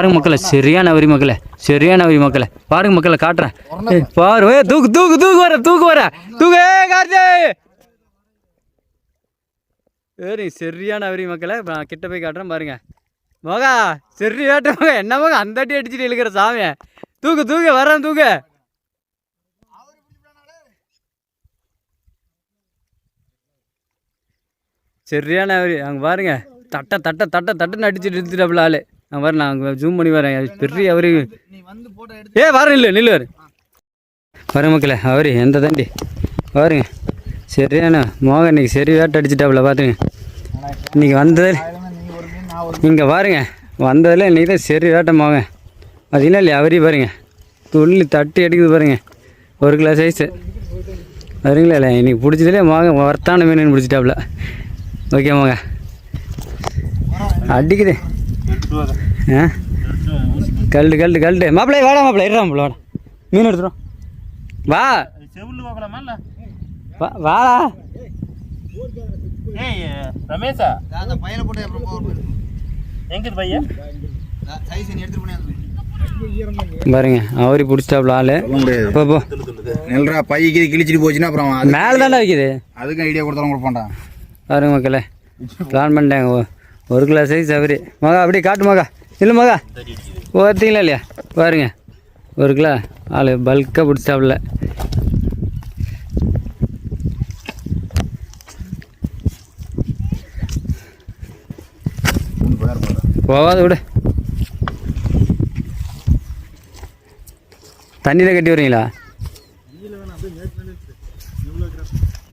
பாருங்க மக்களை, சரியான அவரி மக்களை, சரியான அவரி மக்களை பாருங்க மக்களை, காட்டுறேன் பாரு. தூக்கு தூக்கு தூக்கு வர தூக்கு வர தூக்கு கார்த்தி. சரி, சரியான அவரி மக்களை நான் கிட்ட போய் காட்டுறேன் பாருங்க. மகா சரி வேட்ட மகா, என்ன மகா அந்த அடி அடிச்சுட்டு இழுக்கிற சாமியை. தூக்கு தூக்கு வரேன் தூக்கு. சரியான அவரி அங்கே பாருங்க, தட்டை தட்டை தட்டை தட்டுன்னு அடிச்சுட்டு எடுத்துட்டாப்புல ஆளு. நான் வரேன், நான் அங்கே ஜூம் பண்ணி வரேன். பெரிய அவரி வரேன், இல்லை நில்லு வரு வர மக்களே. அவரி எந்த தாண்டி பாருங்க, சரியான மோகம் இன்னைக்கு சரி வேட்டை அடிச்சுட்டாப்புல பார்த்துங்க. இன்னைக்கு வந்தது இங்கே பாருங்க, வந்ததில் இன்றைக்கி தான் சரி வேட்டை மோகம். பார்த்தீங்களா இல்லையா அவரி பாருங்க, துள்ளி தட்டி அடிக்குது பாருங்க, 1 கிலோ சைஸு வருங்களா இல்லை. இன்றைக்கி பிடிச்சதுலேயே மோகம் வர்த்தான மீன் பிடிச்சிட்டாப்புல. ஓகே மோக அடிக்குது. கல்டு கல்டு கல்டு மாப்பிள்ளை வாடா, மாப்பிள்ளை இருடா, மாப்பிள்ள வாடா, மீன் எடுத்துரும் வா வாடா. ரமேஷா பாருங்க அவரி பிடிச்சிட்டாப்புல ஆளு. நெல்றா பைக்கு கிழிச்சிட்டு போச்சுன்னா அப்புறம் மேலே தானே வைக்குது. அதுக்கும் ஐடியா கொடுத்தாலும் கொடுப்பான்டா. பாருங்க மக்களே, பிளான் பண்ணிட்டாங்க 1 கிலோ சைஸ் அவரி. மகா அப்படியே காட்டு மகா, இல்லை மகா பார்த்தீங்களா இல்லையா பாருங்க, 1 கிலோ ஆள் பல்காக பிடிச்சிட்டாப்புல. போகாத விடு, தண்ணியில் கட்டி வரீங்களா?